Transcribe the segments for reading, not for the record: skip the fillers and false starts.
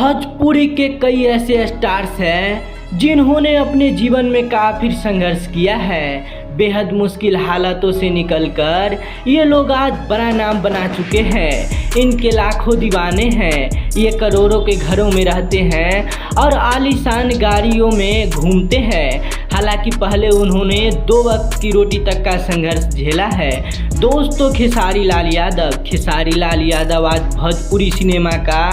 भोजपुरी के कई ऐसे स्टार्स हैं जिन्होंने अपने जीवन में काफ़ी संघर्ष किया है। बेहद मुश्किल हालातों से निकलकर ये लोग आज बड़ा नाम बना चुके हैं। इनके लाखों दीवाने हैं। ये करोड़ों के घरों में रहते हैं और आलीशान गाड़ियों में घूमते हैं। हालांकि पहले उन्होंने 2 वक्त की रोटी तक का संघर्ष झेला है। दोस्तों, खेसारी लाल यादव आज भोजपुरी सिनेमा का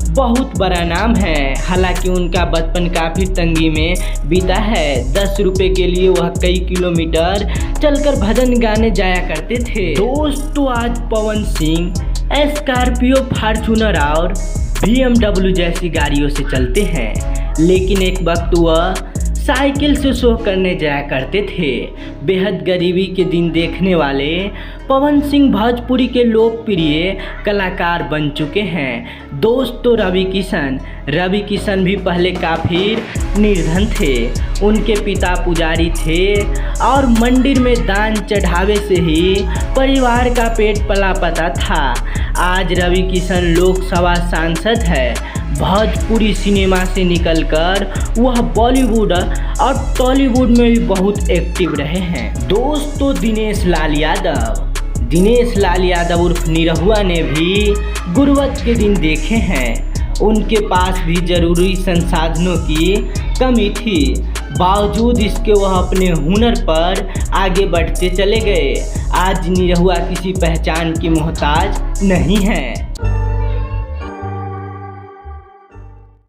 बहुत बड़ा नाम है। हालांकि उनका बचपन काफ़ी तंगी में बीता है। 10 रुपये के लिए वह कई किलोमीटर चलकर भजन गाने जाया करते थे। दोस्तों, आज पवन सिंह स्कॉर्पियो, फॉर्च्यूनर और BMW जैसी गाड़ियों से चलते हैं, लेकिन एक वक्त वह साइकिल से शो करने जाया करते थे। बेहद गरीबी के दिन देखने वाले पवन सिंह भोजपुरी के लोकप्रिय कलाकार बन चुके हैं। दोस्तों, रवि किशन भी पहले काफ़ी निर्धन थे। उनके पिता पुजारी थे और मंदिर में दान चढ़ावे से ही परिवार का पेट पला पता था। आज रवि किशन लोकसभा सांसद है। भोजपुरी सिनेमा से निकलकर वह बॉलीवुड और टॉलीवुड में भी बहुत एक्टिव रहे हैं। दोस्तों, दिनेश लाल यादव उर्फ निरहुआ ने भी गुर्बत के दिन देखे हैं। उनके पास भी जरूरी संसाधनों की कमी थी। बावजूद इसके वह अपने हुनर पर आगे बढ़ते चले गए। आज निरहुआ किसी पहचान की मोहताज नहीं है।